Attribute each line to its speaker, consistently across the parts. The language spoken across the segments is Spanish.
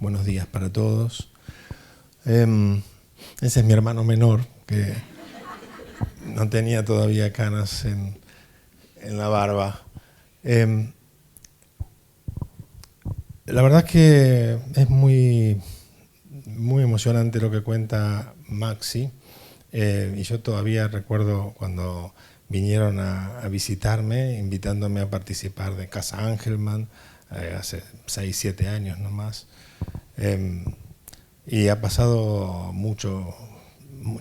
Speaker 1: buenos días para todos. Ese es mi hermano menor, que no tenía todavía canas en la barba. La verdad es que es muy emocionante lo que cuenta Maxi, y yo todavía recuerdo cuando vinieron a visitarme, invitándome a participar de Casa Angelman, hace 6, 7 años nomás. Y ha pasado mucha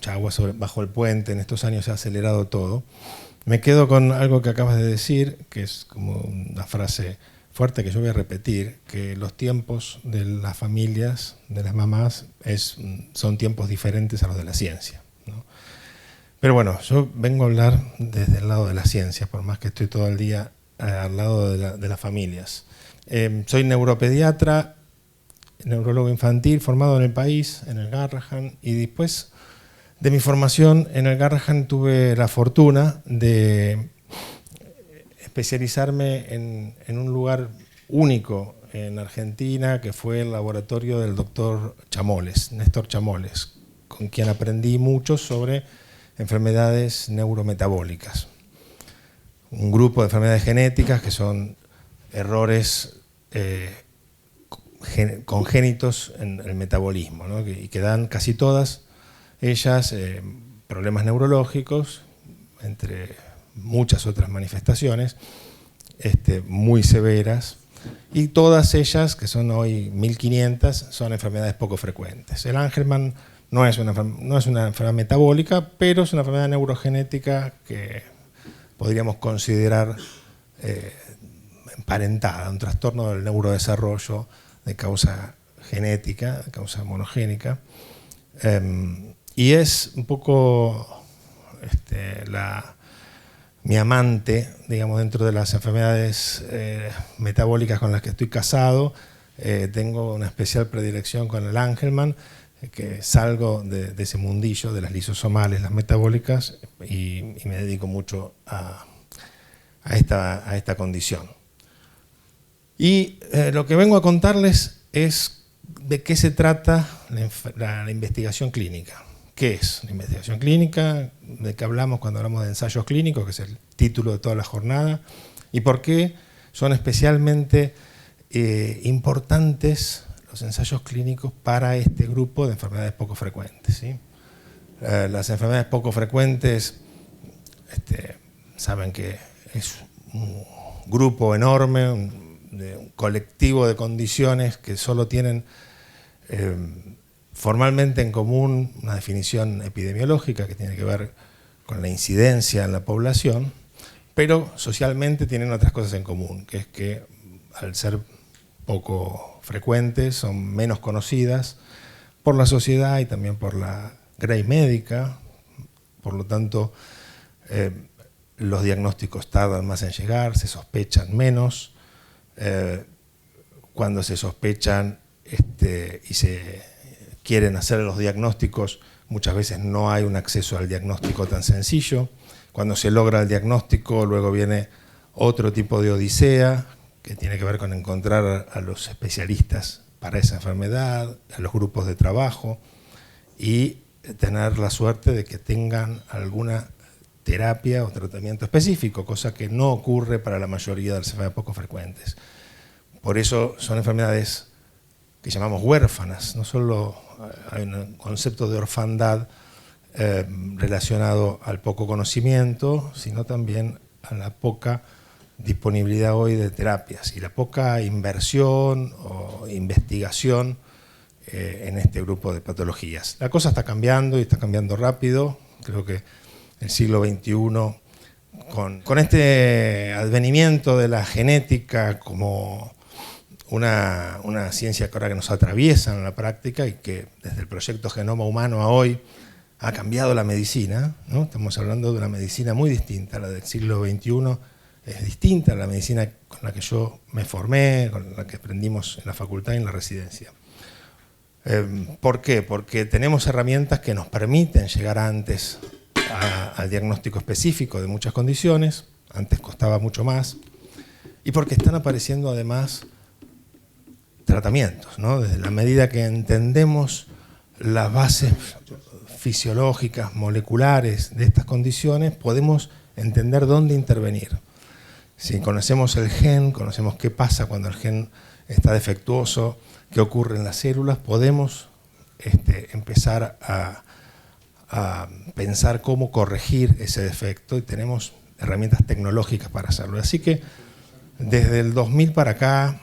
Speaker 1: agua bajo el puente, en estos años se ha acelerado todo. Me quedo con algo que acabas de decir, que es como una frase fuerte que yo voy a repetir, que los tiempos de las familias, de las mamás, son tiempos diferentes a los de la ciencia, ¿no? Pero bueno, yo vengo a hablar desde el lado de la ciencia, por más que estoy todo el día al lado de las familias. Soy neuropediatra, neurólogo infantil, formado en el país, en el Garrahan, y después de mi formación en el Garrahan tuve la fortuna de especializarme en un lugar único en Argentina, que fue el laboratorio del doctor Chamoles, Néstor Chamoles, con quien aprendí mucho sobre enfermedades neurometabólicas. Un grupo de enfermedades genéticas que son errores congénitos en el metabolismo, ¿no? Y que dan casi todas ellas problemas neurológicos, entre muchas otras manifestaciones muy severas, y todas ellas, que son hoy 1500, son enfermedades poco frecuentes. El Angelman no es una enfermedad metabólica, pero es una enfermedad neurogenética que podríamos considerar emparentada, un trastorno del neurodesarrollo de causa genética, de causa monogénica, y es un poco mi amante, digamos, dentro de las enfermedades metabólicas con las que estoy casado. Tengo una especial predilección con el Angelman, que salgo de ese mundillo de las lisosomales, las metabólicas, y me dedico mucho a esta condición. Y lo que vengo a contarles es de qué se trata la investigación clínica. ¿Qué es la investigación clínica? ¿De qué hablamos cuando hablamos de ensayos clínicos, que es el título de toda la jornada? ¿Y por qué son especialmente importantes los ensayos clínicos para este grupo de enfermedades poco frecuentes, ¿sí? Las enfermedades poco frecuentes, saben que es un grupo enorme, un colectivo de condiciones que solo tienen formalmente en común una definición epidemiológica que tiene que ver con la incidencia en la población, pero socialmente tienen otras cosas en común, que es que al ser poco frecuentes son menos conocidas por la sociedad y también por la grey médica. Por lo tanto, los diagnósticos tardan más en llegar, se sospechan menos. Cuando se sospechan y se quieren hacer los diagnósticos, muchas veces no hay un acceso al diagnóstico tan sencillo. Cuando se logra el diagnóstico, luego viene otro tipo de odisea, que tiene que ver con encontrar a los especialistas para esa enfermedad, a los grupos de trabajo, y tener la suerte de que tengan alguna terapia o tratamiento específico, cosa que no ocurre para la mayoría de las enfermedades poco frecuentes. Por eso son enfermedades que llamamos huérfanas. No solo hay un concepto de orfandad relacionado al poco conocimiento, sino también a la poca disponibilidad hoy de terapias y la poca inversión o investigación en este grupo de patologías. La cosa está cambiando y está cambiando rápido. Creo que el siglo XXI, con este advenimiento de la genética como una ciencia que ahora que nos atraviesa en la práctica y que desde el proyecto Genoma Humano a hoy ha cambiado la medicina, ¿no? Estamos hablando de una medicina muy distinta, la del siglo XXI es distinta a la medicina con la que yo me formé, con la que aprendimos en la facultad y en la residencia. ¿Por qué? Porque tenemos herramientas que nos permiten llegar antes al diagnóstico específico de muchas condiciones, antes costaba mucho más, y porque están apareciendo además tratamientos, ¿no? Desde la medida que entendemos las bases fisiológicas, moleculares de estas condiciones, podemos entender dónde intervenir. Si conocemos el gen, conocemos qué pasa cuando el gen está defectuoso, qué ocurre en las células, podemos empezar a pensar cómo corregir ese defecto y tenemos herramientas tecnológicas para hacerlo. Así que desde el 2000 para acá,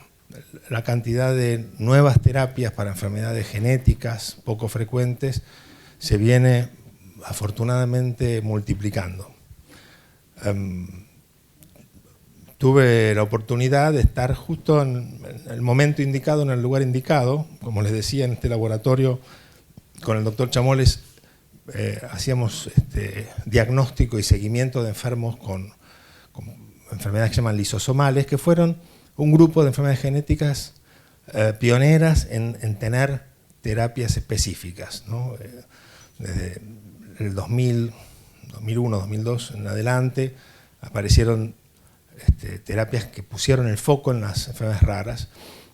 Speaker 1: la cantidad de nuevas terapias para enfermedades genéticas poco frecuentes se viene afortunadamente multiplicando. Tuve la oportunidad de estar justo en el momento indicado, en el lugar indicado. Como les decía, en este laboratorio con el doctor Chamoles hacíamos diagnóstico y seguimiento de enfermos con enfermedades que se llaman lisosomales, que fueron un grupo de enfermedades genéticas pioneras en tener terapias específicas, ¿no? Desde el 2000, 2001, 2002 en adelante aparecieron terapias que pusieron el foco en las enfermedades raras,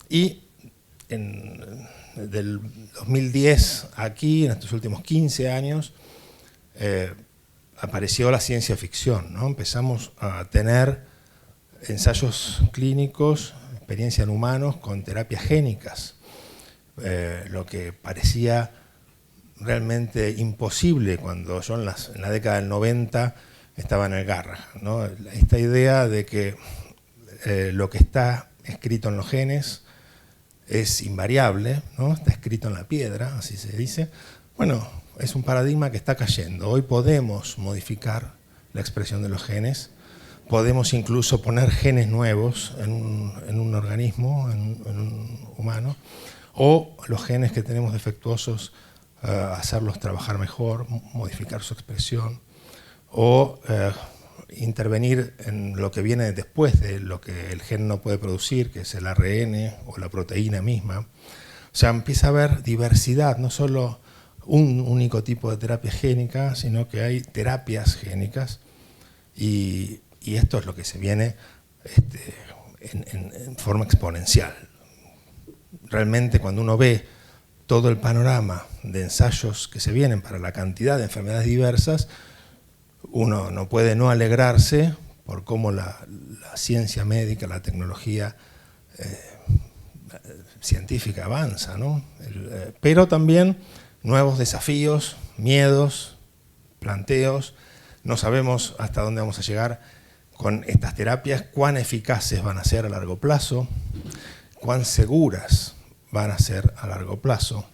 Speaker 1: y del 2010 aquí, en estos últimos 15 años, apareció la ciencia ficción, ¿no? Empezamos a tener ensayos clínicos, experiencia en humanos con terapias génicas, lo que parecía realmente imposible cuando yo en la década del 90 estaba en el Garrahan, ¿no? Esta idea de que lo que está escrito en los genes es invariable, ¿no? Está escrito en la piedra, así se dice. Bueno, es un paradigma que está cayendo. Hoy podemos modificar la expresión de los genes, podemos incluso poner genes nuevos en un organismo, en un humano, o los genes que tenemos defectuosos, hacerlos trabajar mejor, modificar su expresión, o intervenir en lo que viene después de lo que el gen no puede producir, que es el ARN o la proteína misma. O sea, empieza a haber diversidad, no solo un único tipo de terapia génica, sino que hay terapias génicas, y esto es lo que se viene en forma exponencial. Realmente cuando uno ve todo el panorama de ensayos que se vienen para la cantidad de enfermedades diversas, uno no puede no alegrarse por cómo la ciencia médica, la tecnología científica avanza, ¿no? Pero también nuevos desafíos, miedos, planteos. No sabemos hasta dónde vamos a llegar con estas terapias, cuán eficaces van a ser a largo plazo, cuán seguras van a ser a largo plazo,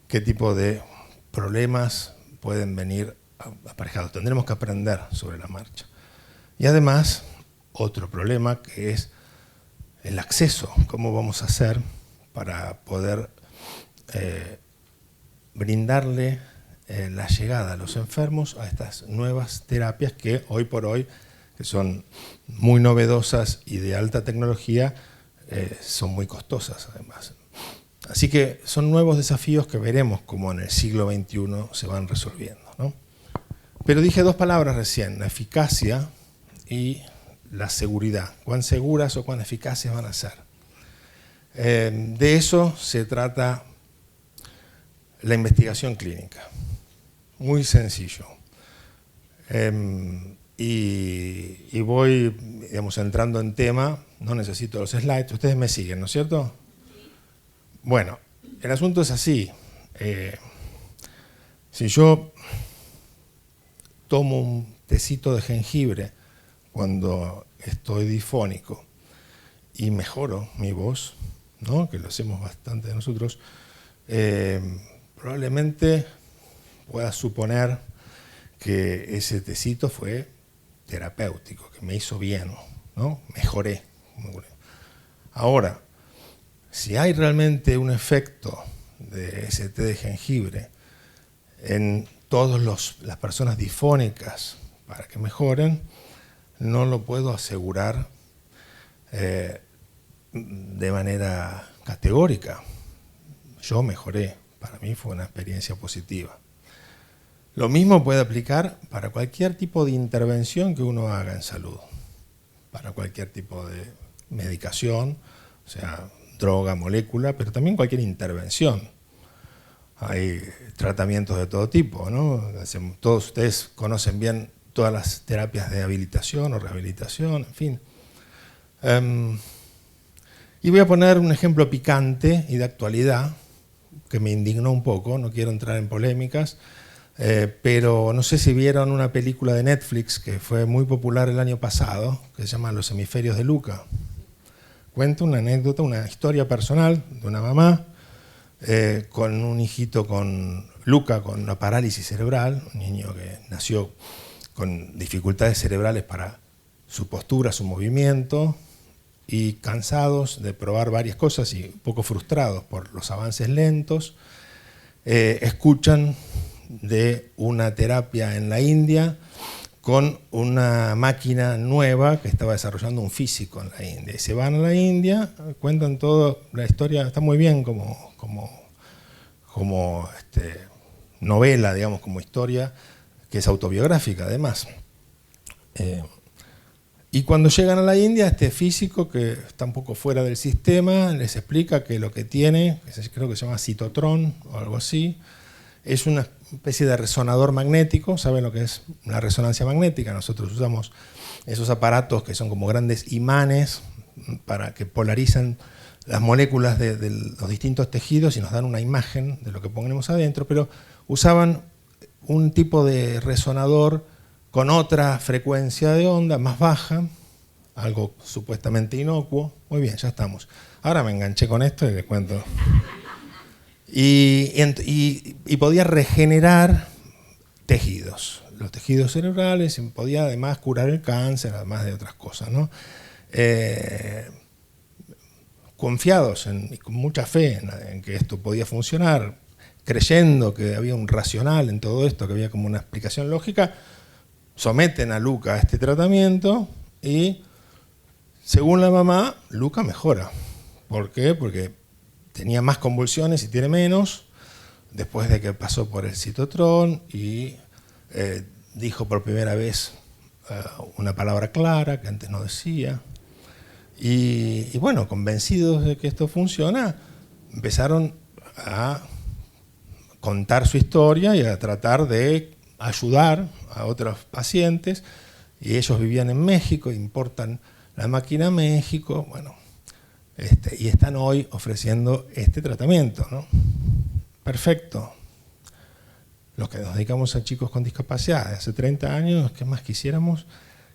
Speaker 1: qué tipo de problemas pueden venir aparejados. Tendremos que aprender sobre la marcha. Y además, otro problema que es el acceso. ¿Cómo vamos a hacer para poder brindarle la llegada a los enfermos a estas nuevas terapias que hoy por hoy, que son muy novedosas y de alta tecnología, son muy costosas además? Así que son nuevos desafíos que veremos cómo en el siglo XXI se van resolviendo, ¿no? Pero dije dos palabras recién, la eficacia y la seguridad. ¿Cuán seguras o cuán eficaces van a ser? De eso se trata la investigación clínica. Muy sencillo. Y voy, digamos, entrando en tema, no necesito los slides, ustedes me siguen, ¿no es cierto? Bueno, el asunto es así. Si yo tomo un tecito de jengibre cuando estoy difónico y mejoro mi voz, ¿no? Que lo hacemos bastante de nosotros, probablemente pueda suponer que ese tecito fue terapéutico, que me hizo bien, ¿no? Mejoré. Ahora, si hay realmente un efecto de ese té de jengibre en todas las personas difónicas para que mejoren, no lo puedo asegurar de manera categórica. Yo mejoré, para mí fue una experiencia positiva. Lo mismo puede aplicar para cualquier tipo de intervención que uno haga en salud, para cualquier tipo de medicación, o sea, droga, molécula, pero también cualquier intervención. Hay tratamientos de todo tipo, ¿no? Todos ustedes conocen bien todas las terapias de habilitación o rehabilitación, en fin. Y voy a poner un ejemplo picante y de actualidad, que me indignó un poco, no quiero entrar en polémicas, pero no sé si vieron una película de Netflix que fue muy popular el año pasado, que se llama Los hemisferios de Luca. Cuenta una anécdota, una historia personal de una mamá con un hijito con Luca, con una parálisis cerebral, un niño que nació con dificultades cerebrales para su postura, su movimiento, y cansados de probar varias cosas y un poco frustrados por los avances lentos, escuchan de una terapia en la India con una máquina nueva que estaba desarrollando un físico en la India. Y se van a la India, cuentan toda la historia, está muy bien como novela, digamos, como historia, que es autobiográfica además. Y cuando llegan a la India, este físico, que está un poco fuera del sistema, les explica que lo que tiene, creo que se llama citotrón o algo así, es una especie de resonador magnético. ¿Saben lo que es la resonancia magnética? Nosotros usamos esos aparatos que son como grandes imanes para que polarizan las moléculas de los distintos tejidos y nos dan una imagen de lo que ponemos adentro, pero usaban un tipo de resonador con otra frecuencia de onda más baja, algo supuestamente inocuo. Muy bien, ya estamos. Ahora me enganché con esto y les cuento. Y podía regenerar tejidos, los tejidos cerebrales, y podía además curar el cáncer, además de otras cosas, ¿no? Confiados y con mucha fe en que esto podía funcionar, creyendo que había un racional en todo esto, que había como una explicación lógica, someten a Luca a este tratamiento y, según la mamá, Luca mejora. ¿Por qué? Porque tenía más convulsiones y tiene menos, después de que pasó por el citotrón y dijo por primera vez una palabra clara que antes no decía. Y bueno, convencidos de que esto funciona, empezaron a contar su historia y a tratar de ayudar a otros pacientes. Y ellos vivían en México, importan la máquina a México, bueno, y están hoy ofreciendo este tratamiento, ¿no? Perfecto. Los que nos dedicamos a chicos con discapacidad de hace 30 años, ¿qué más quisiéramos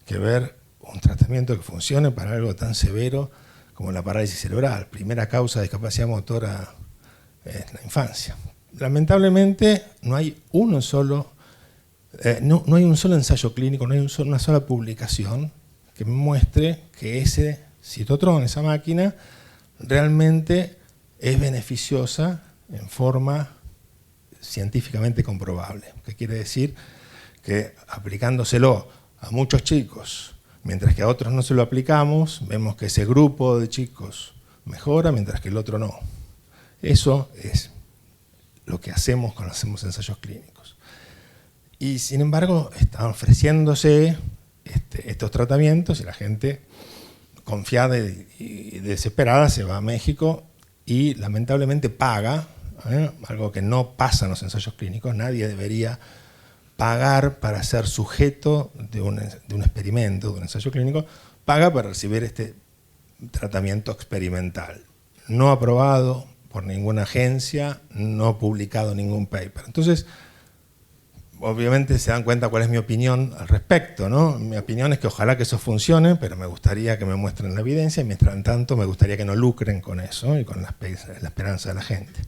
Speaker 1: que ver un tratamiento que funcione para algo tan severo como la parálisis cerebral, primera causa de discapacidad motora en la infancia? Lamentablemente no hay uno solo, no hay un solo ensayo clínico, no hay una sola publicación que muestre que ese citotrón, esa máquina, realmente es beneficiosa en forma científicamente comprobable. ¿Qué quiere decir? Que aplicándoselo a muchos chicos, mientras que a otros no se lo aplicamos, vemos que ese grupo de chicos mejora, mientras que el otro no. Eso es lo que hacemos cuando hacemos ensayos clínicos. Y sin embargo, están ofreciéndose estos tratamientos y la gente, confiada y desesperada, se va a México y lamentablemente paga, algo que no pasa en los ensayos clínicos. Nadie debería pagar para ser sujeto de un experimento, de un ensayo clínico, paga para recibir este tratamiento experimental, no aprobado por ninguna agencia, no publicado en ningún paper. Entonces, obviamente se dan cuenta cuál es mi opinión al respecto, ¿no? Mi opinión es que ojalá que eso funcione, pero me gustaría que me muestren la evidencia y mientras tanto me gustaría que no lucren con eso y con la esperanza de la gente.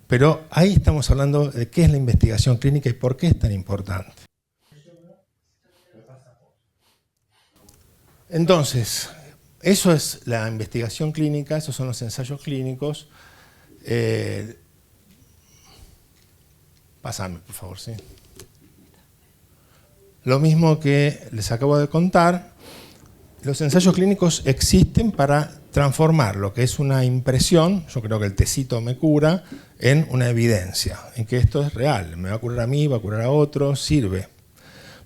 Speaker 1: Pero ahí estamos hablando de qué es la investigación clínica y por qué es tan importante. Entonces, eso es la investigación clínica, esos son los ensayos clínicos. Pásame, por favor, sí. Lo mismo que les acabo de contar, los ensayos clínicos existen para transformar lo que es una impresión, yo creo que el tecito me cura, en una evidencia, en que esto es real, me va a curar a mí, va a curar a otro, sirve.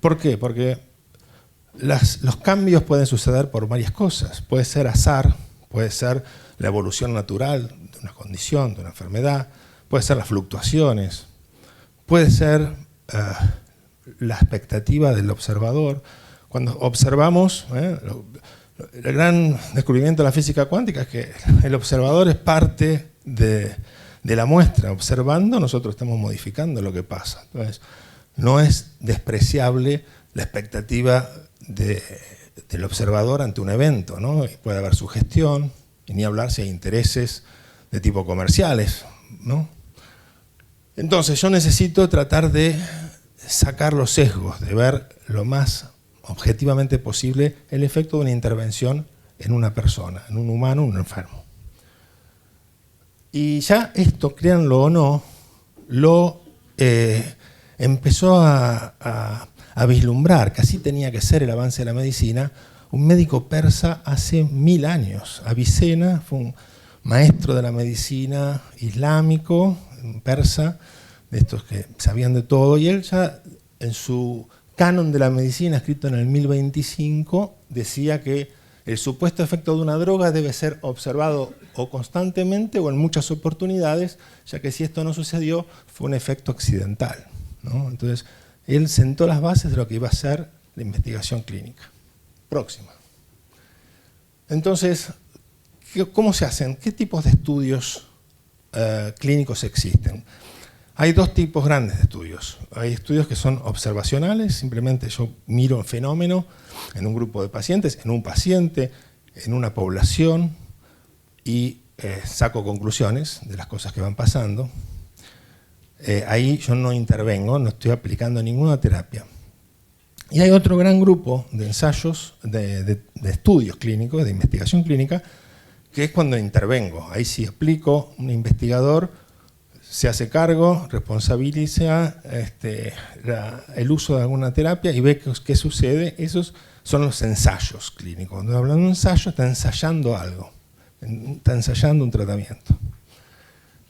Speaker 1: ¿Por qué? Porque los cambios pueden suceder por varias cosas. Puede ser azar, puede ser la evolución natural de una condición, de una enfermedad, puede ser las fluctuaciones, puede ser la expectativa del observador. Cuando observamos, el gran descubrimiento de la física cuántica es que el observador es parte de la muestra. Observando, nosotros estamos modificando lo que pasa. Entonces, no es despreciable la expectativa del observador ante un evento, ¿no? Puede haber sugestión, y ni hablar si hay intereses de tipo comerciales, ¿no? Entonces yo necesito tratar de sacar los sesgos, de ver lo más objetivamente posible el efecto de una intervención en una persona, en un humano, en un enfermo. Y ya esto, créanlo o no, lo empezó a vislumbrar, que así tenía que ser el avance de la medicina, un médico persa hace 1000 años. Avicena fue un maestro de la medicina islámico, persa, de estos que sabían de todo, y él ya en su canon de la medicina, escrito en el 1025, decía que el supuesto efecto de una droga debe ser observado o constantemente o en muchas oportunidades, ya que si esto no sucedió, fue un efecto accidental, ¿no? Entonces, él sentó las bases de lo que iba a ser la investigación clínica. Próxima. Entonces, ¿cómo se hacen? ¿Qué tipos de estudios clínicos existen? Hay dos tipos grandes de estudios. Hay estudios que son observacionales, simplemente yo miro el fenómeno en un grupo de pacientes, en un paciente, en una población, y saco conclusiones de las cosas que van pasando. Ahí yo no intervengo, no estoy aplicando ninguna terapia. Y hay otro gran grupo de ensayos, de estudios clínicos, de investigación clínica, que es cuando intervengo. Ahí sí aplico, un investigador se hace cargo, responsabiliza el uso de alguna terapia y ve qué sucede. Esos son los ensayos clínicos. Cuando hablando de un ensayo, está ensayando algo, está ensayando un tratamiento.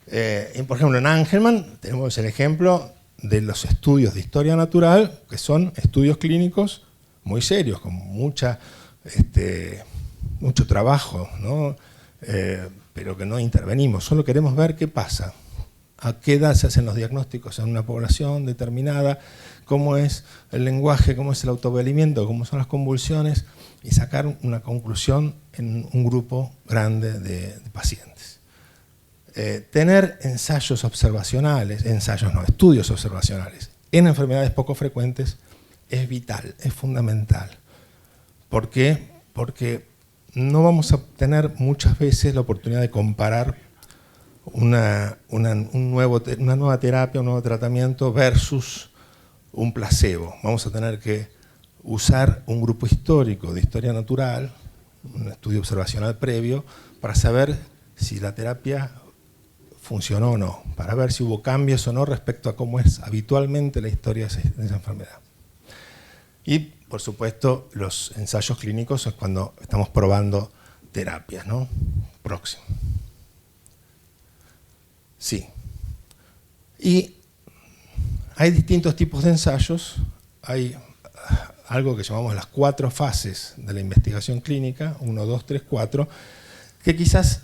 Speaker 1: Por ejemplo, en Angelman tenemos el ejemplo de los estudios de historia natural, que son estudios clínicos muy serios, con mucho trabajo, ¿no? Pero que no intervenimos, solo queremos ver qué pasa, a qué edad se hacen los diagnósticos en una población determinada, cómo es el lenguaje, cómo es el autovalimiento, cómo son las convulsiones, y sacar una conclusión en un grupo grande de pacientes. Tener ensayos observacionales, estudios observacionales en enfermedades poco frecuentes es vital, es fundamental. ¿Por qué? Porque no vamos a tener muchas veces la oportunidad de comparar una nueva terapia, un nuevo tratamiento versus un placebo. Vamos a tener que usar un grupo histórico de historia natural, un estudio observacional previo, para saber si la terapia funcionó o no, para ver si hubo cambios o no respecto a cómo es habitualmente la historia de esa enfermedad. Y, por supuesto, los ensayos clínicos es cuando estamos probando terapias, ¿no? Próximo. Sí. Y hay distintos tipos de ensayos. Hay algo que llamamos las 4 fases de la investigación clínica, 1, 2, 3, 4, que quizás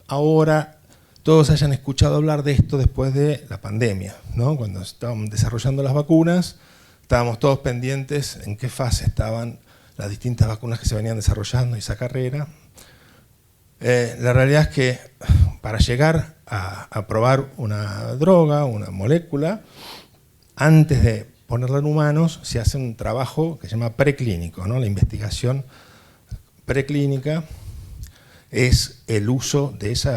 Speaker 1: ahora todos hayan escuchado hablar de esto después de la pandemia, ¿no? Cuando estaban desarrollando las vacunas, estábamos todos pendientes en qué fase estaban las distintas vacunas que se venían desarrollando y esa carrera. La realidad es que para llegar a probar una droga, una molécula, antes de ponerla en humanos, se hace un trabajo que se llama preclínico, ¿no? La investigación preclínica es el uso de esa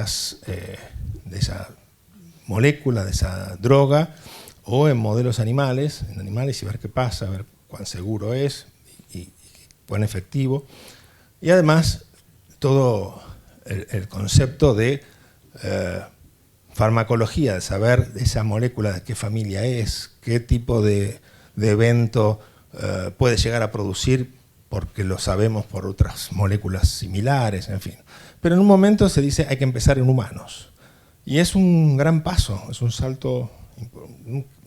Speaker 1: molécula, de esa droga, o en modelos animales, y ver qué pasa, ver cuán seguro es y cuán efectivo. Y además, todo el concepto de farmacología, de saber esa molécula de qué familia es, qué tipo de evento puede llegar a producir, porque lo sabemos por otras moléculas similares, en fin. Pero en un momento se dice hay que empezar en humanos. Y es un gran paso, es un salto,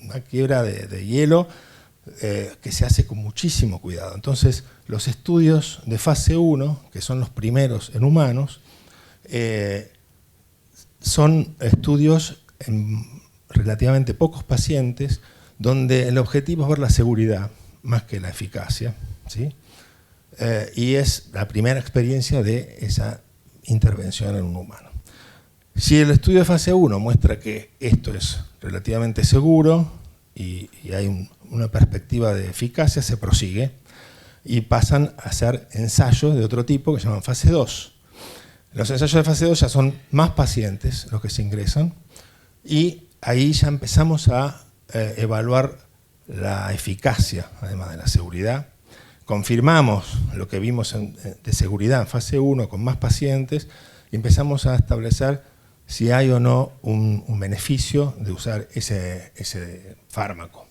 Speaker 1: una quiebra de hielo que se hace con muchísimo cuidado. Entonces, los estudios de fase 1, que son los primeros en humanos, son estudios en relativamente pocos pacientes donde el objetivo es ver la seguridad más que la eficacia, ¿sí? Y es la primera experiencia de esa intervención en un humano. Si el estudio de fase 1 muestra que esto es relativamente seguro y hay una perspectiva de eficacia, se prosigue y pasan a hacer ensayos de otro tipo que se llaman fase 2. Los ensayos de fase 2 ya son más pacientes los que se ingresan y ahí ya empezamos a evaluar la eficacia, además de la seguridad. Confirmamos lo que vimos de seguridad en fase 1 con más pacientes y empezamos a establecer si hay o no un beneficio de usar ese fármaco.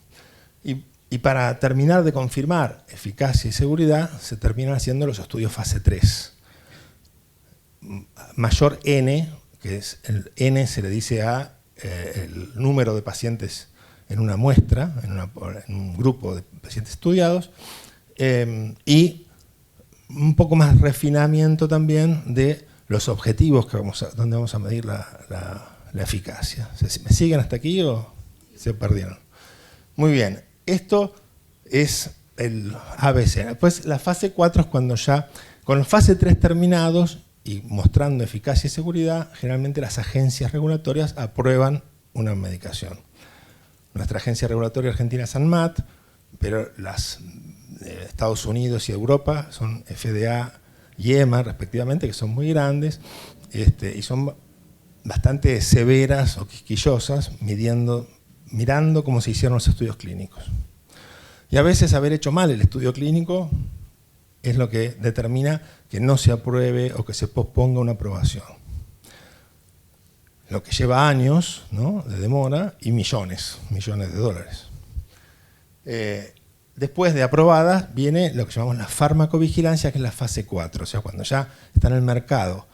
Speaker 1: Y para terminar de confirmar eficacia y seguridad, se terminan haciendo los estudios fase 3. Mayor N, que es el N se le dice a el número de pacientes en una muestra, en un grupo de pacientes estudiados, y un poco más refinamiento también de los objetivos donde vamos a medir la eficacia. ¿Me siguen hasta aquí o se perdieron? Muy bien, esto es el ABC. Después la fase 4 es cuando ya, con la fase 3 terminados y mostrando eficacia y seguridad, generalmente las agencias regulatorias aprueban una medicación. Nuestra agencia regulatoria argentina es ANMAT, pero las de Estados Unidos y Europa son FDA y EMA respectivamente, que son muy grandes y son bastante severas o quisquillosas, mirando cómo se hicieron los estudios clínicos. Y a veces haber hecho mal el estudio clínico es lo que determina que no se apruebe o que se posponga una aprobación. Lo que lleva años, ¿no?, de demora y millones de dólares. Después de aprobadas viene lo que llamamos la farmacovigilancia, que es la fase 4, o sea, cuando ya está en el mercado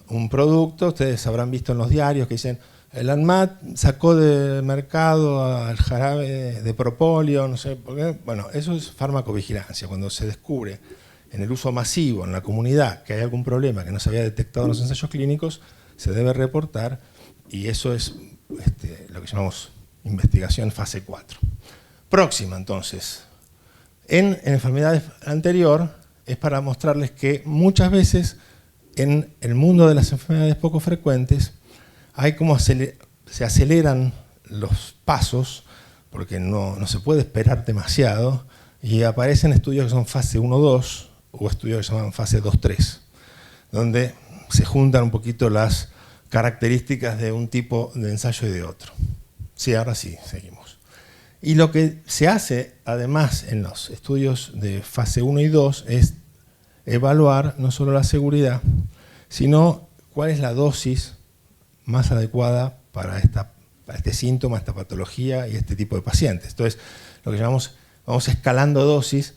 Speaker 1: un producto, ustedes habrán visto en los diarios que dicen el ANMAT sacó del mercado al jarabe de propóleo, no sé por qué. Bueno, eso es farmacovigilancia, cuando se descubre en el uso masivo, en la comunidad, que hay algún problema que no se había detectado en los ensayos clínicos, se debe reportar y eso es lo que llamamos investigación fase 4. Próxima, entonces. En enfermedades anterior es para mostrarles que muchas veces en el mundo de las enfermedades poco frecuentes hay como se aceleran los pasos porque no se puede esperar demasiado y aparecen estudios que son fase 1-2 o estudios que se llaman fase 2-3, donde se juntan un poquito las características de un tipo de ensayo y de otro. Sí, ahora sí, seguimos. Y lo que se hace, además, en los estudios de fase 1 y 2 es evaluar no solo la seguridad, sino cuál es la dosis más adecuada para este síntoma, esta patología y este tipo de pacientes. Entonces, lo que llamamos, vamos escalando dosis,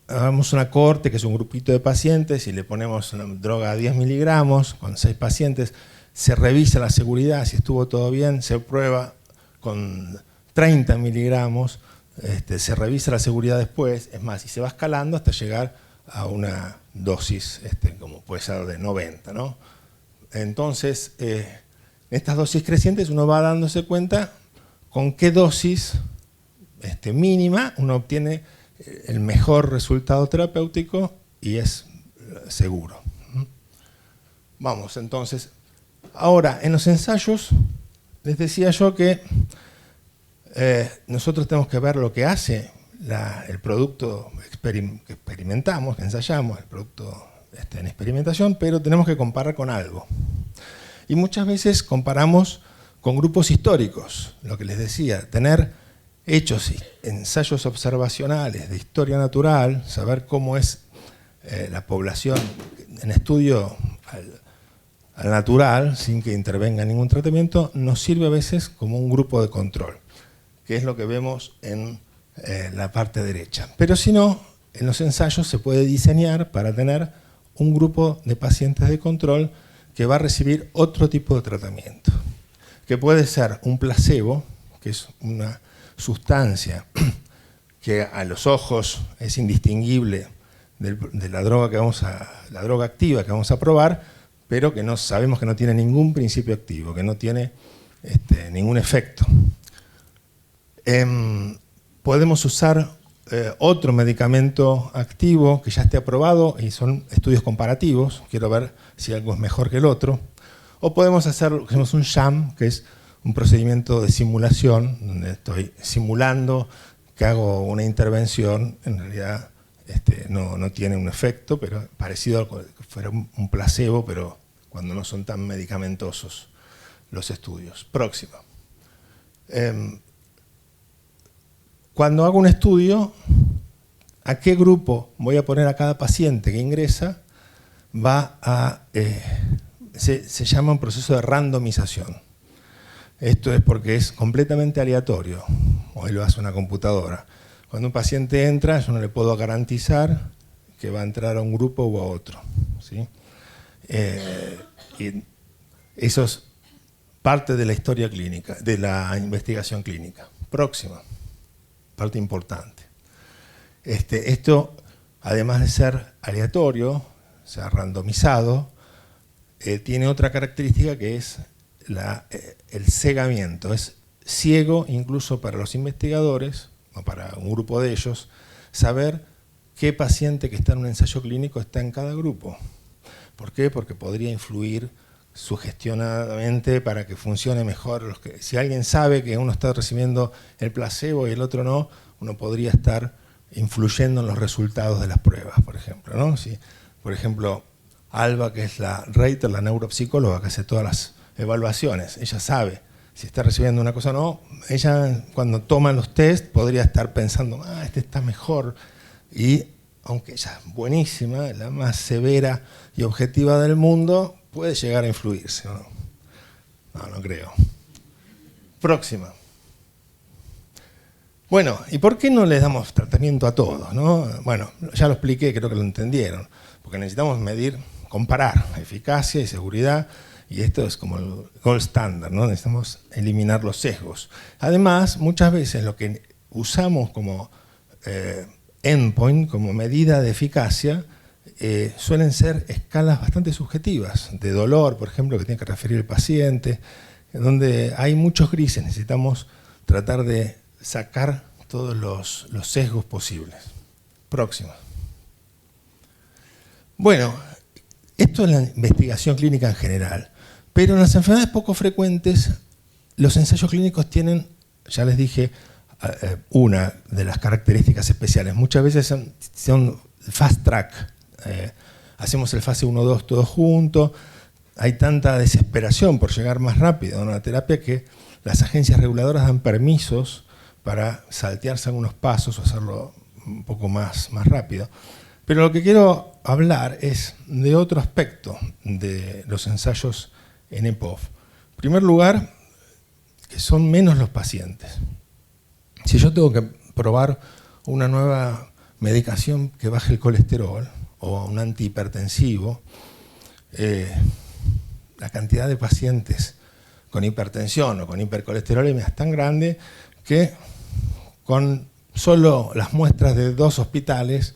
Speaker 1: hagamos una cohorte que es un grupito de pacientes y le ponemos una droga a 10 miligramos con 6 pacientes, se revisa la seguridad, si estuvo todo bien, se prueba con 30 miligramos, se revisa la seguridad después, es más, y se va escalando hasta llegar a una dosis como puede ser de 90, ¿no? Entonces, en estas dosis crecientes uno va dándose cuenta con qué dosis mínima uno obtiene el mejor resultado terapéutico y es seguro. Vamos, entonces, ahora en los ensayos les decía yo que nosotros tenemos que ver lo que hace el producto que experimentamos, que ensayamos, el producto en experimentación, pero tenemos que comparar con algo. Y muchas veces comparamos con grupos históricos, lo que les decía, tener hechos ensayos observacionales de historia natural, saber cómo es la población en estudio al natural, sin que intervenga ningún tratamiento, nos sirve a veces como un grupo de control, que es lo que vemos en la parte derecha. Pero si no, en los ensayos se puede diseñar para tener un grupo de pacientes de control que va a recibir otro tipo de tratamiento, que puede ser un placebo, que es una sustancia que a los ojos es indistinguible de la droga activa que vamos a probar, pero que no sabemos que no tiene ningún principio activo, que no tiene ningún efecto. Podemos usar otro medicamento activo que ya esté aprobado y son estudios comparativos, quiero ver si algo es mejor que el otro, o podemos hacer lo que llamamos un sham, que es un procedimiento de simulación, donde estoy simulando que hago una intervención, en realidad no tiene un efecto, pero parecido a que fuera un placebo, pero cuando no son tan medicamentosos los estudios. Próximo. Cuando hago un estudio, ¿a qué grupo voy a poner a cada paciente que ingresa? Se llama un proceso de randomización. Esto es porque es completamente aleatorio. Hoy lo hace una computadora. Cuando un paciente entra, yo no le puedo garantizar que va a entrar a un grupo o a otro, ¿sí? Y eso es parte de la historia clínica, de la investigación clínica. Próxima, parte importante. Esto, además de ser aleatorio, o sea, randomizado, tiene otra característica que es el cegamiento. Es ciego incluso para los investigadores, o para un grupo de ellos, saber qué paciente que está en un ensayo clínico está en cada grupo. ¿Por qué? Porque podría influir sugestionadamente para que funcione mejor. Si alguien sabe que uno está recibiendo el placebo y el otro no, uno podría estar influyendo en los resultados de las pruebas, por ejemplo, ¿no? Si, por ejemplo, Alba, que es la Reiter, la neuropsicóloga que hace todas las evaluaciones, ella sabe si está recibiendo una cosa o no. Ella, cuando toma los test, podría estar pensando, este está mejor. Y aunque ella es buenísima, la más severa y objetiva del mundo, puede llegar a influirse, ¿o no? No creo. Próxima. Bueno, ¿y por qué no les damos tratamiento a todos, no? Bueno, ya lo expliqué, creo que lo entendieron. Porque necesitamos medir, comparar eficacia y seguridad, y esto es como el gold standard, ¿no? Necesitamos eliminar los sesgos. Además, muchas veces lo que usamos como endpoint, como medida de eficacia, suelen ser escalas bastante subjetivas, de dolor, por ejemplo, que tiene que referir el paciente, donde hay muchos grises. Necesitamos tratar de sacar todos los sesgos posibles. Próxima. Bueno, esto es la investigación clínica en general, pero en las enfermedades poco frecuentes, los ensayos clínicos tienen, ya les dije, una de las características especiales. Muchas veces son fast track. Hacemos el fase 1-2 todos juntos. Hay tanta desesperación por llegar más rápido a una terapia que las agencias reguladoras dan permisos para saltearse algunos pasos o hacerlo un poco más rápido. Pero lo que quiero hablar es de otro aspecto de los ensayos en EPOF. En primer lugar, que son menos los pacientes. Si yo tengo que probar una nueva medicación que baje el colesterol o un antihipertensivo, la cantidad de pacientes con hipertensión o con hipercolesterolemia es tan grande que con solo las muestras de 2 hospitales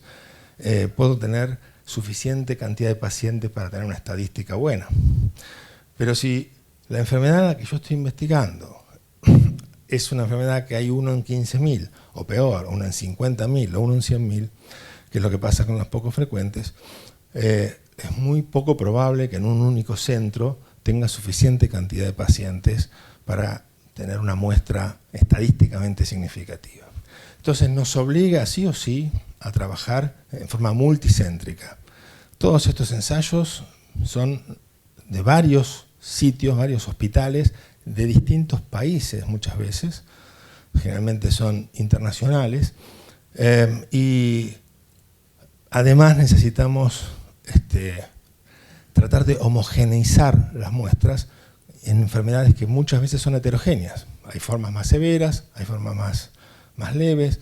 Speaker 1: puedo tener suficiente cantidad de pacientes para tener una estadística buena. Pero si la enfermedad a la que yo estoy investigando es una enfermedad que hay 1 en 15.000, o peor, 1 en 50.000 o 1 en 100.000, que es lo que pasa con los poco frecuentes, es muy poco probable que en un único centro tenga suficiente cantidad de pacientes para tener una muestra estadísticamente significativa. Entonces nos obliga sí o sí a trabajar en forma multicéntrica. Todos estos ensayos son de varios sitios, varios hospitales, de distintos países muchas veces, generalmente son internacionales, y además necesitamos tratar de homogeneizar las muestras en enfermedades que muchas veces son heterogéneas. Hay formas más severas, hay formas más leves.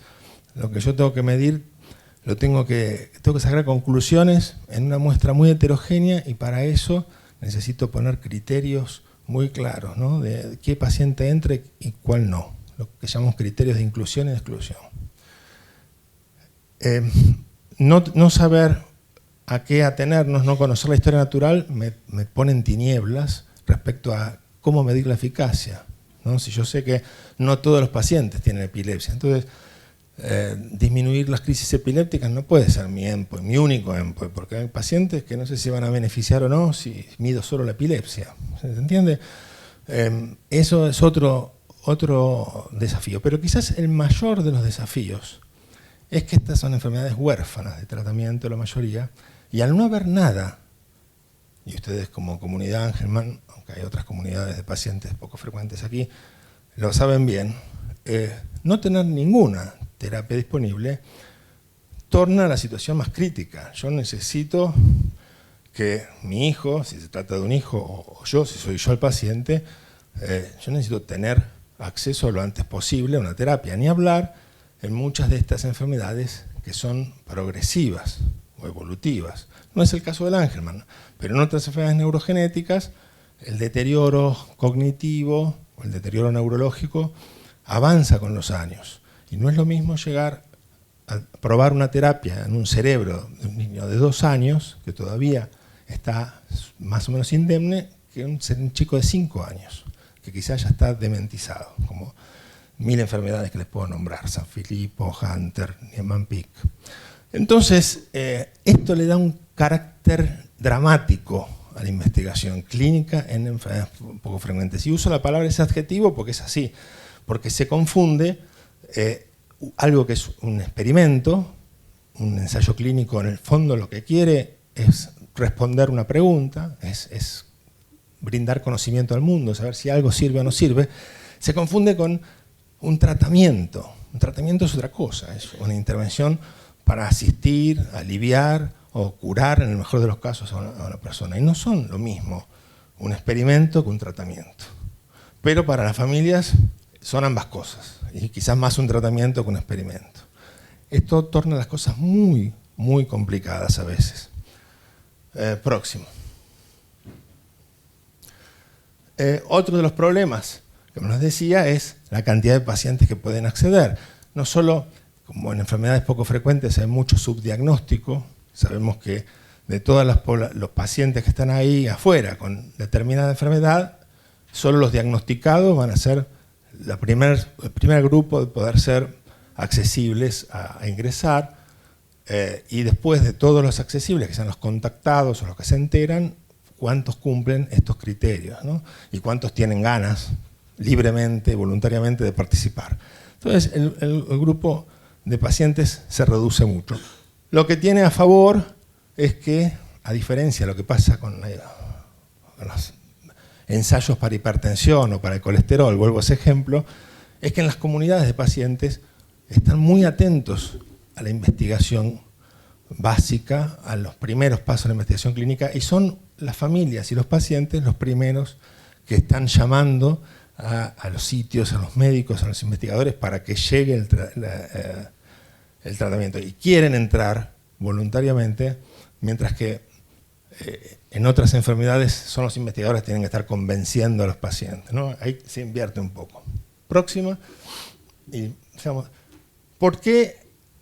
Speaker 1: Lo que yo tengo que medir, tengo que sacar conclusiones en una muestra muy heterogénea, y para eso necesito poner criterios muy claros, ¿no? De qué paciente entre y cuál no, lo que llamamos criterios de inclusión y exclusión. No saber a qué atenernos, no conocer la historia natural me pone en tinieblas respecto a cómo medir la eficacia, ¿no? Si yo sé que no todos los pacientes tienen epilepsia, entonces disminuir las crisis epilépticas no puede ser mi endpoint, mi único endpoint, porque hay pacientes que no sé si van a beneficiar o no si mido solo la epilepsia. ¿Se entiende? Eso es otro desafío, pero quizás el mayor de los desafíos es que estas son enfermedades huérfanas de tratamiento, la mayoría, y al no haber nada, y ustedes como comunidad Angelman, aunque hay otras comunidades de pacientes poco frecuentes aquí, lo saben bien, no tener ninguna terapia disponible torna la situación más crítica. Yo necesito que mi hijo, si se trata de un hijo, o yo, si soy yo el paciente, yo necesito tener acceso lo antes posible a una terapia, ni hablar en muchas de estas enfermedades que son progresivas o evolutivas. No es el caso del Angelman, pero en otras enfermedades neurogenéticas el deterioro cognitivo o el deterioro neurológico avanza con los años. Y no es lo mismo llegar a probar una terapia en un cerebro de un niño de 2 años, que todavía está más o menos indemne, que un chico de 5 años, que quizás ya está dementizado, como 1000 enfermedades que les puedo nombrar, San Filippo, Hunter, Niemann-Pick. Entonces, esto le da un carácter dramático a la investigación clínica en enfermedades poco frecuentes. Y uso la palabra ese adjetivo porque es así, porque se confunde algo que es un experimento, un ensayo clínico en el fondo lo que quiere es responder una pregunta, es brindar conocimiento al mundo, saber si algo sirve o no sirve, se confunde con un tratamiento. Un tratamiento es otra cosa, es una intervención para asistir, aliviar o curar, en el mejor de los casos, a una persona. Y no son lo mismo un experimento que un tratamiento. Pero para las familias son ambas cosas, y quizás más un tratamiento que un experimento. Esto torna las cosas muy, muy complicadas a veces. Próximo. Otro de los problemas, como les decía, es la cantidad de pacientes que pueden acceder. No solo, como en enfermedades poco frecuentes, hay mucho subdiagnóstico. Sabemos que de todos los pacientes que están ahí afuera con determinada enfermedad, solo los diagnosticados van a ser el primer grupo de poder ser accesibles a ingresar, y después de todos los accesibles, que sean los contactados o los que se enteran, cuántos cumplen estos criterios, ¿no? Y cuántos tienen ganas, libremente, voluntariamente, de participar. Entonces, el grupo de pacientes se reduce mucho. Lo que tiene a favor es que, a diferencia de lo que pasa con los ensayos para hipertensión o para el colesterol, vuelvo a ese ejemplo, es que en las comunidades de pacientes están muy atentos a la investigación básica, a los primeros pasos de la investigación clínica, y son las familias y los pacientes los primeros que están llamando a los sitios, a los médicos, a los investigadores para que llegue el tratamiento, y quieren entrar voluntariamente, mientras que en otras enfermedades son los investigadores que tienen que estar convenciendo a los pacientes, ¿no? Ahí se invierte un poco. Próxima. Y, digamos, ¿por qué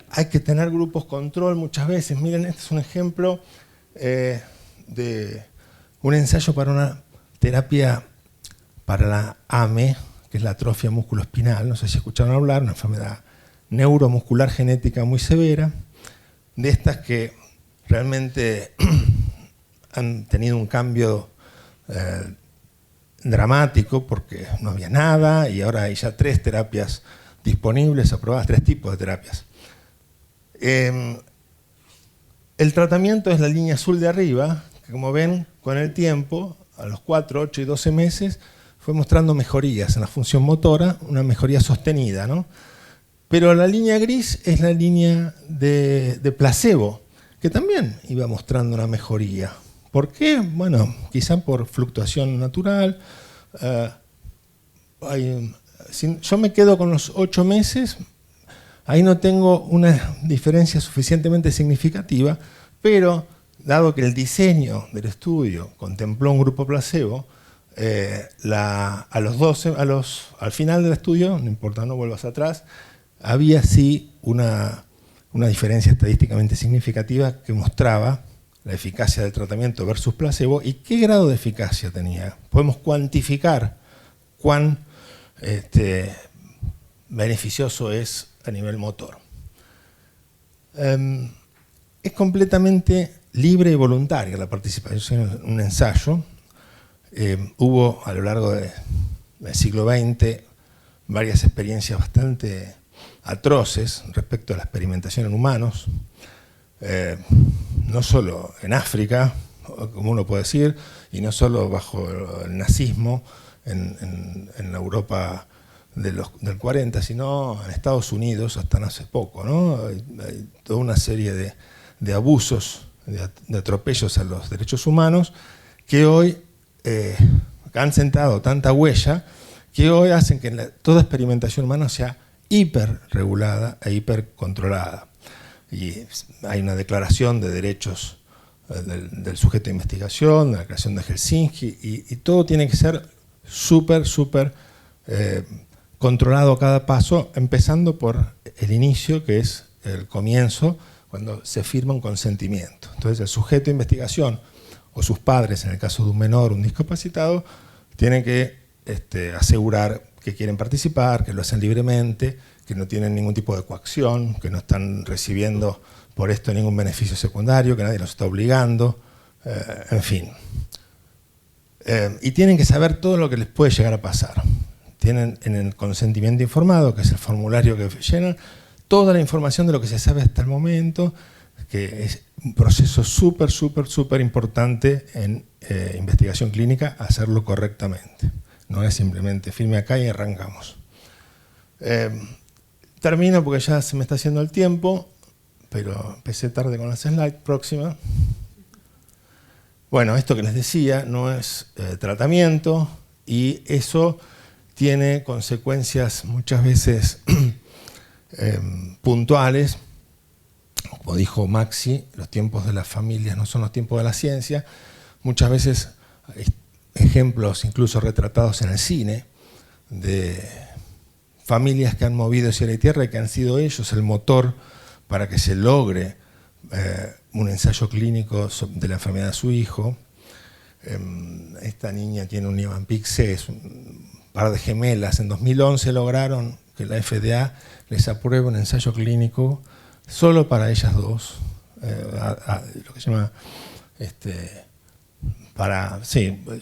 Speaker 1: hay que tener grupos control muchas veces? Miren, este es un ejemplo de un ensayo para una terapia para la AME, que es la atrofia musculoespinal. No sé si escucharon hablar, una enfermedad neuromuscular genética muy severa, de estas que realmente han tenido un cambio dramático porque no había nada y ahora hay ya 3 terapias disponibles, aprobadas, 3 tipos de terapias. El tratamiento es la línea azul de arriba, que como ven, con el tiempo, a los 4, 8 y 12 meses, fue mostrando mejorías en la función motora, una mejoría sostenida, ¿no? Pero la línea gris es la línea de placebo, que también iba mostrando una mejoría. ¿Por qué? Bueno, quizá por fluctuación natural. Yo me quedo con los 8 meses, ahí no tengo una diferencia suficientemente significativa, pero dado que el diseño del estudio contempló un grupo placebo, al final del estudio, no importa, no vuelvas atrás, había sí una diferencia estadísticamente significativa que mostraba la eficacia del tratamiento versus placebo y qué grado de eficacia tenía. Podemos cuantificar cuán beneficioso es a nivel motor. Es completamente libre y voluntaria la participación en un ensayo. Hubo a lo largo del siglo XX varias experiencias bastante atroces respecto a la experimentación en humanos, no solo en África, como uno puede decir, y no solo bajo el nazismo en la Europa del 40, sino en Estados Unidos hasta no hace poco, ¿no? Hay toda una serie de abusos, de atropellos a los derechos humanos que hoy han sentado tanta huella que hoy hacen que toda experimentación humana sea hiperregulada e hipercontrolada. Y hay una declaración de derechos del sujeto de investigación, de la creación de Helsinki, y todo tiene que ser súper controlado a cada paso, empezando por el inicio, que es el comienzo, cuando se firma un consentimiento. Entonces el sujeto de investigación o sus padres, en el caso de un menor, un discapacitado, tienen que asegurar que quieren participar, que lo hacen libremente, que no tienen ningún tipo de coacción, que no están recibiendo por esto ningún beneficio secundario, que nadie los está obligando, en fin. Y tienen que saber todo lo que les puede llegar a pasar. Tienen en el consentimiento informado, que es el formulario que llenan, toda la información de lo que se sabe hasta el momento, que es un proceso súper importante en investigación clínica, hacerlo correctamente. No es simplemente firme acá y arrancamos. Termino porque ya se me está haciendo el tiempo, pero empecé tarde con las slides. Próxima. Bueno, esto que les decía no es tratamiento, y eso tiene consecuencias muchas veces puntuales. Como dijo Maxi, los tiempos de las familias no son los tiempos de la ciencia. Muchas veces hay ejemplos incluso retratados en el cine de familias que han movido cielo y tierra y que han sido ellos el motor para que se logre un ensayo clínico de la enfermedad de su hijo. Esta niña tiene un Niemann-Pick C, es un par de gemelas. En 2011 lograron que la FDA les apruebe un ensayo clínico solo para ellas dos, lo que se llama es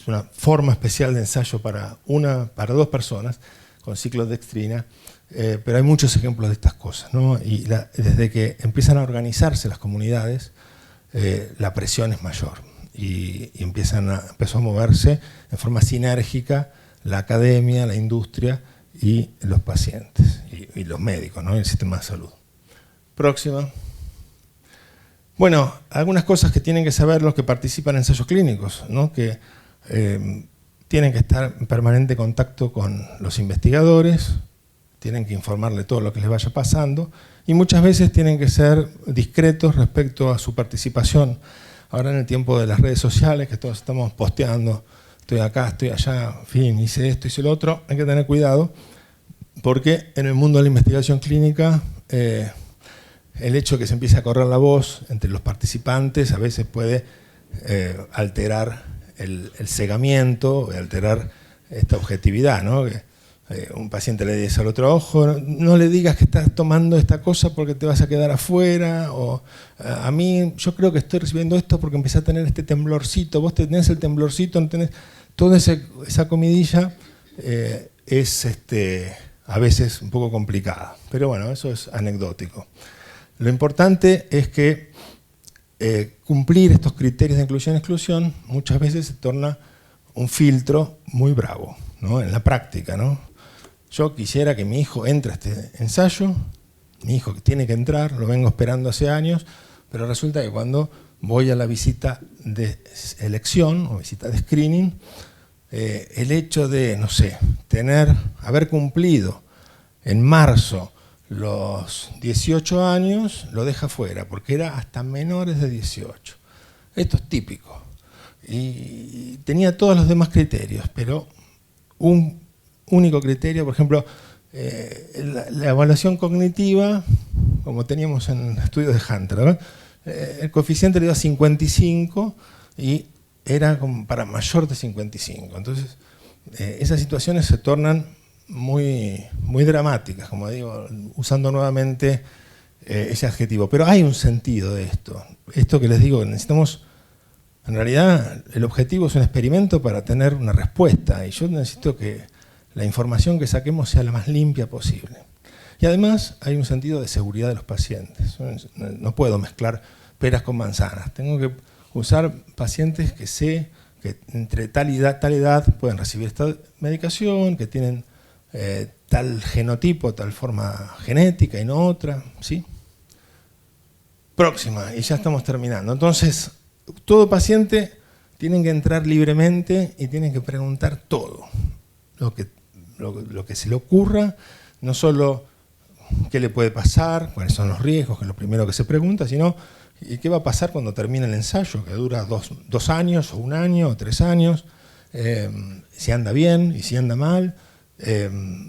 Speaker 1: una forma especial de ensayo para dos personas con ciclodextrina, pero hay muchos ejemplos de estas cosas, ¿no? Y desde que empiezan a organizarse las comunidades, la presión es mayor y empezó a moverse en forma sinérgica la academia, la industria y los pacientes y los médicos, ¿no? Y el sistema de salud. Próxima. Bueno, algunas cosas que tienen que saber los que participan en ensayos clínicos, ¿no? Que tienen que estar en permanente contacto con los investigadores, tienen que informarle todo lo que les vaya pasando y muchas veces tienen que ser discretos respecto a su participación. Ahora en el tiempo de las redes sociales, que todos estamos posteando, estoy acá, estoy allá, en fin, hice esto, hice lo otro, hay que tener cuidado porque en el mundo de la investigación clínica el hecho de que se empiece a correr la voz entre los participantes a veces puede alterar el cegamiento, alterar esta objetividad, ¿no? Que, un paciente le dice al otro, ojo, no le digas que estás tomando esta cosa porque te vas a quedar afuera, o a mí yo creo que estoy recibiendo esto porque empecé a tener este temblorcito, vos tenés el temblorcito, no tenés... Toda esa comidilla es a veces un poco complicada, pero bueno, eso es anecdótico. Lo importante es que cumplir estos criterios de inclusión-exclusión muchas veces se torna un filtro muy bravo, ¿no? En la práctica, ¿no? Yo quisiera que mi hijo entre a este ensayo, mi hijo que tiene que entrar, lo vengo esperando hace años, pero resulta que cuando voy a la visita de elección o visita de screening, el hecho de, no sé, haber cumplido en marzo los 18 años lo deja fuera, porque era hasta menores de 18. Esto es típico. Y tenía todos los demás criterios, pero un único criterio, por ejemplo, la evaluación cognitiva, como teníamos en el estudio de Hunter, ¿verdad? el coeficiente le dio 55 y era como para mayor de 55. Entonces, esas situaciones se tornan muy dramáticas, como digo, usando nuevamente ese adjetivo. Pero hay un sentido de esto. Esto que les digo, necesitamos, en realidad, el objetivo es un experimento para tener una respuesta, y yo necesito que la información que saquemos sea la más limpia posible. Y además hay un sentido de seguridad de los pacientes. No puedo mezclar peras con manzanas. Tengo que usar pacientes que sé que entre tal edad pueden recibir esta medicación, que tienen tal genotipo, tal forma genética y no otra, ¿sí? Próxima, y ya estamos terminando. Entonces, todo paciente tiene que entrar libremente y tiene que preguntar todo. Lo que se le ocurra, no solo qué le puede pasar, cuáles son los riesgos, que es lo primero que se pregunta, sino ¿y qué va a pasar cuando termine el ensayo? Que dura 2 años, o 1 año, o 3 años, si anda bien y si anda mal,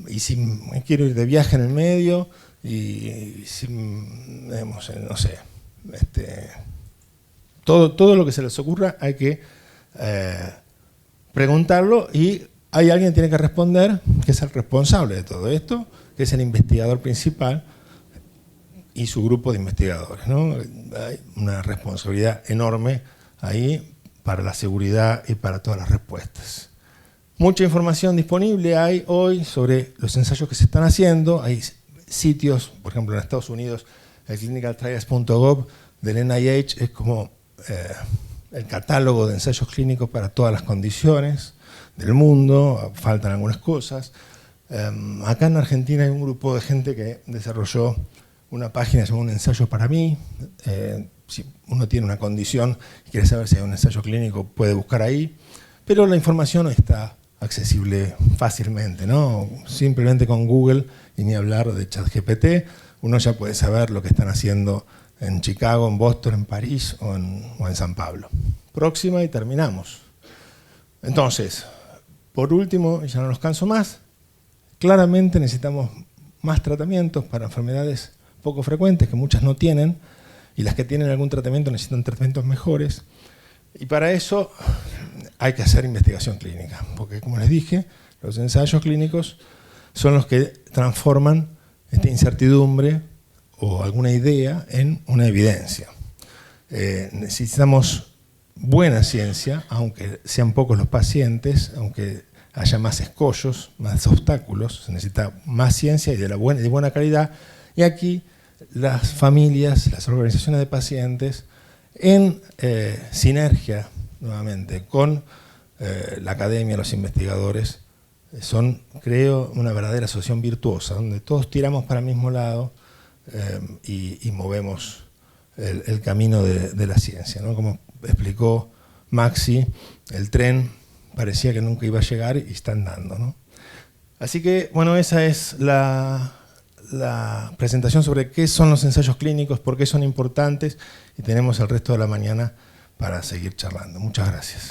Speaker 1: y si quiero ir de viaje en el medio, y si, no sé, todo lo que se les ocurra hay que preguntarlo, y hay alguien que tiene que responder, que es el responsable de todo esto, que es el investigador principal y su grupo de investigadores, ¿no? Hay una responsabilidad enorme ahí para la seguridad y para todas las respuestas. Mucha información disponible hay hoy sobre los ensayos que se están haciendo. Hay sitios, por ejemplo en Estados Unidos, el clinicaltrials.gov del NIH es como el catálogo de ensayos clínicos para todas las condiciones del mundo, faltan algunas cosas. Acá en Argentina hay un grupo de gente que desarrolló una página llamada Un ensayo para mí. Si uno tiene una condición y quiere saber si hay un ensayo clínico, puede buscar ahí, pero la información está accesible fácilmente, ¿no? Simplemente con Google, y ni hablar de ChatGPT, uno ya puede saber lo que están haciendo en Chicago, en Boston, en París o en San Pablo. Próxima y terminamos. Entonces, por último, y ya no los canso más, claramente necesitamos más tratamientos para enfermedades poco frecuentes, que muchas no tienen, y las que tienen algún tratamiento necesitan tratamientos mejores. Y para eso hay que hacer investigación clínica, porque como les dije, los ensayos clínicos son los que transforman esta incertidumbre o alguna idea en una evidencia. Necesitamos buena ciencia, aunque sean pocos los pacientes, aunque haya más escollos, más obstáculos, se necesita más ciencia y de buena calidad. Y aquí las familias, las organizaciones de pacientes, en sinergia nuevamente con la academia, los investigadores, son, creo, una verdadera asociación virtuosa, donde todos tiramos para el mismo lado y movemos el camino de la ciencia, ¿no? Como explicó Maxi, el tren parecía que nunca iba a llegar y está andando, ¿no? Así que, bueno, esa es la presentación sobre qué son los ensayos clínicos, por qué son importantes, y tenemos el resto de la mañana para seguir charlando. Muchas gracias.